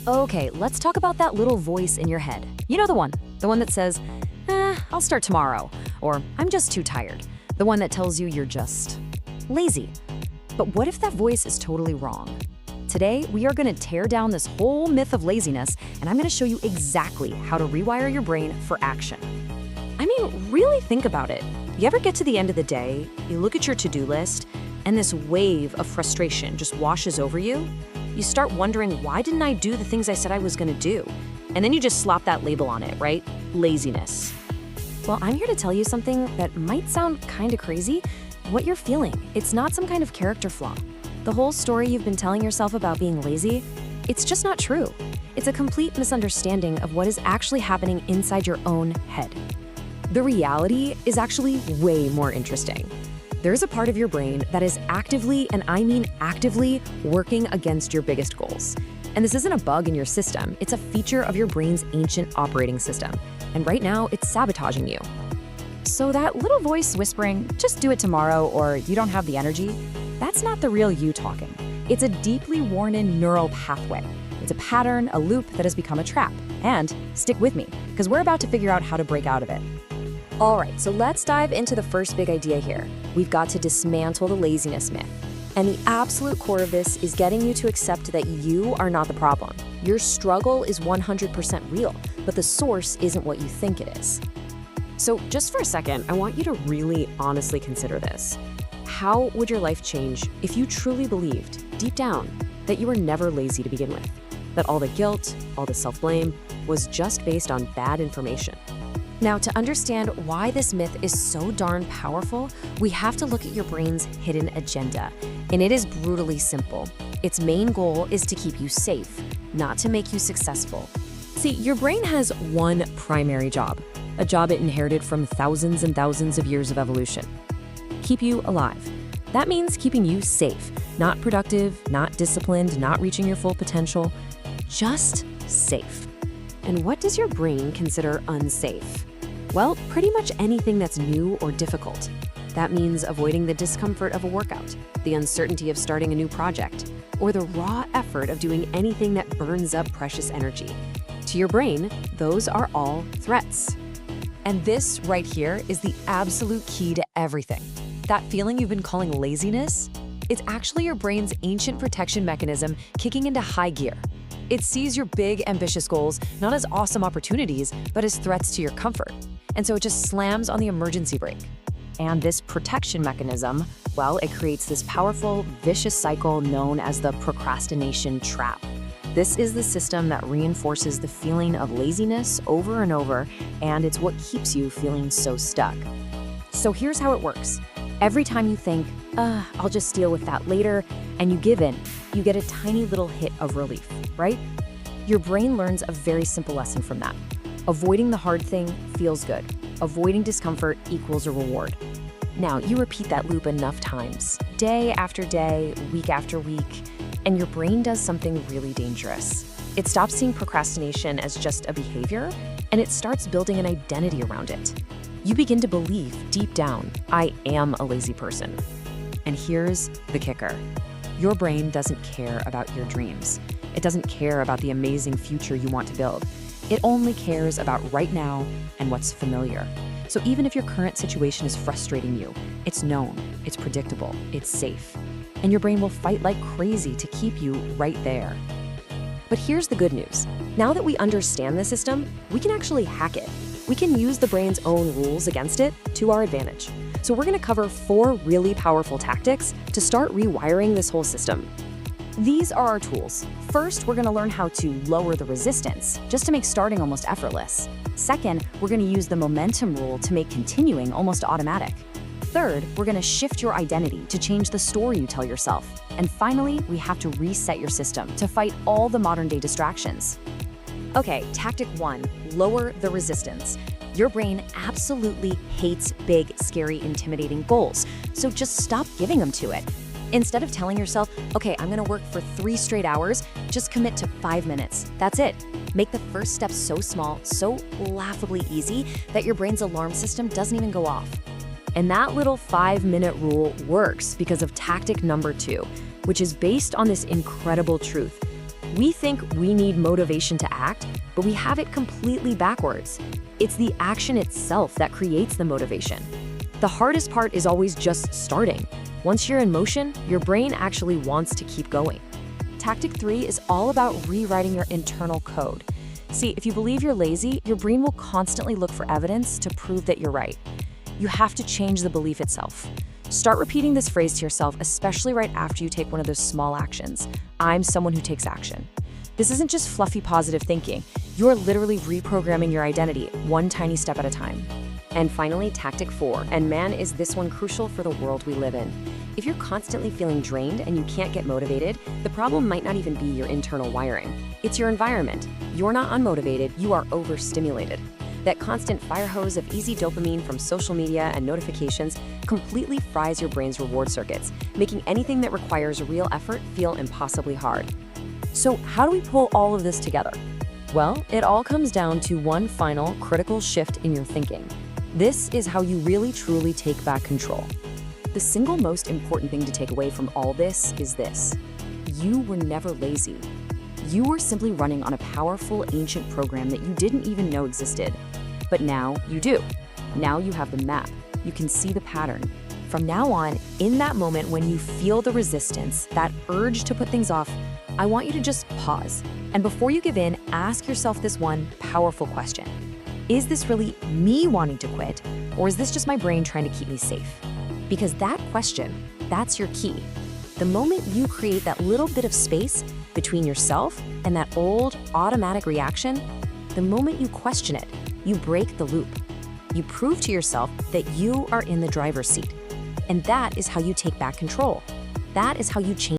Okay, let's talk about that little voice in your head. You know the one that says, I'll start tomorrow, or I'm just too tired. The one that tells you you're just lazy. But what if that voice is totally wrong? Today, we are gonna tear down this whole myth of laziness, and I'm gonna show you exactly how to rewire your brain for action. I mean, really think about it. You ever get to the end of the day, you look at your to-do list, and this wave of frustration just washes over you? You start wondering, why didn't I do the things I said I was gonna do? And then you just slap that label on it, right? Laziness. Well, I'm here to tell you something that might sound kind of crazy. What you're feeling, it's not some kind of character flaw. The whole story you've been telling yourself about being lazy, it's just not true. It's a complete misunderstanding of what is actually happening inside your own head. The reality is actually way more interesting. There's a part of your brain that is actively, and I mean actively, working against your biggest goals. And this isn't a bug in your system, it's a feature of your brain's ancient operating system. And right now, it's sabotaging you. So that little voice whispering, just do it tomorrow, or you don't have the energy, that's not the real you talking. It's a deeply worn-in neural pathway. It's a pattern, a loop that has become a trap. And stick with me, because we're about to figure out how to break out of it. All right, so let's dive into the first big idea here. We've got to dismantle the laziness myth. And the absolute core of this is getting you to accept that you are not the problem. Your struggle is 100% real, but the source isn't what you think it is. So just for a second, I want you to really honestly consider this. How would your life change if you truly believed, deep down, that you were never lazy to begin with? That all the guilt, all the self-blame, was just based on bad information? Now, to understand why this myth is so darn powerful, we have to look at your brain's hidden agenda. And it is brutally simple. Its main goal is to keep you safe, not to make you successful. See, your brain has one primary job, a job it inherited from thousands and thousands of years of evolution. Keep you alive. That means keeping you safe, not productive, not disciplined, not reaching your full potential, just safe. And what does your brain consider unsafe? Well, pretty much anything that's new or difficult. That means avoiding the discomfort of a workout, the uncertainty of starting a new project, or the raw effort of doing anything that burns up precious energy. To your brain, those are all threats. And this right here is the absolute key to everything. That feeling you've been calling laziness, it's actually your brain's ancient protection mechanism kicking into high gear. It sees your big, ambitious goals not as awesome opportunities, but as threats to your comfort. And so it just slams on the emergency brake. And this protection mechanism, well, it creates this powerful, vicious cycle known as the procrastination trap. This is the system that reinforces the feeling of laziness over and over, and it's what keeps you feeling so stuck. So here's how it works. Every time you think, I'll just deal with that later, and you give in, you get a tiny little hit of relief, right? Your brain learns a very simple lesson from that. Avoiding the hard thing feels good. Avoiding discomfort equals a reward. Now, you repeat that loop enough times, day after day, week after week, and your brain does something really dangerous. It stops seeing procrastination as just a behavior, and it starts building an identity around it. You begin to believe deep down, I am a lazy person. And here's the kicker. Your brain doesn't care about your dreams. It doesn't care about the amazing future you want to build. It only cares about right now and what's familiar. So even if your current situation is frustrating you, it's known, it's predictable, it's safe. And your brain will fight like crazy to keep you right there. But here's the good news. Now that we understand the system, we can actually hack it. We can use the brain's own rules against it to our advantage. So we're gonna cover 4 really powerful tactics to start rewiring this whole system. These are our tools. First, we're gonna learn how to lower the resistance, just to make starting almost effortless. Second, we're gonna use the momentum rule to make continuing almost automatic. Third, we're gonna shift your identity to change the story you tell yourself. And finally, we have to reset your system to fight all the modern-day distractions. Okay, tactic 1, lower the resistance. Your brain absolutely hates big, scary, intimidating goals, so just stop giving them to it. Instead of telling yourself, okay, I'm gonna work for 3 straight hours, just commit to 5 minutes. That's it. Make the first step so small, so laughably easy that your brain's alarm system doesn't even go off. And that little 5-minute rule works because of tactic number 2, which is based on this incredible truth. We think we need motivation to act, but we have it completely backwards. It's the action itself that creates the motivation. The hardest part is always just starting. Once you're in motion, your brain actually wants to keep going. Tactic 3 is all about rewriting your internal code. See, if you believe you're lazy, your brain will constantly look for evidence to prove that you're right. You have to change the belief itself. Start repeating this phrase to yourself, especially right after you take one of those small actions. I'm someone who takes action. This isn't just fluffy positive thinking. You're literally reprogramming your identity, one tiny step at a time. And finally, tactic 4, and man, is this one crucial for the world we live in. If you're constantly feeling drained and you can't get motivated, the problem might not even be your internal wiring. It's your environment. You're not unmotivated, you are overstimulated. That constant fire hose of easy dopamine from social media and notifications completely fries your brain's reward circuits, making anything that requires real effort feel impossibly hard. So how do we pull all of this together? Well, it all comes down to one final critical shift in your thinking. This is how you really truly take back control. The single most important thing to take away from all this is this: you were never lazy. You were simply running on a powerful ancient program that you didn't even know existed. But now you do. Now you have the map. You can see the pattern. From now on, in that moment when you feel the resistance, that urge to put things off, I want you to just pause. And before you give in, ask yourself this one powerful question. Is this really me wanting to quit, or is this just my brain trying to keep me safe? Because that question, that's your key. The moment you create that little bit of space between yourself and that old automatic reaction, the moment you question it, you break the loop. You prove to yourself that you are in the driver's seat. And that is how you take back control. That is how you change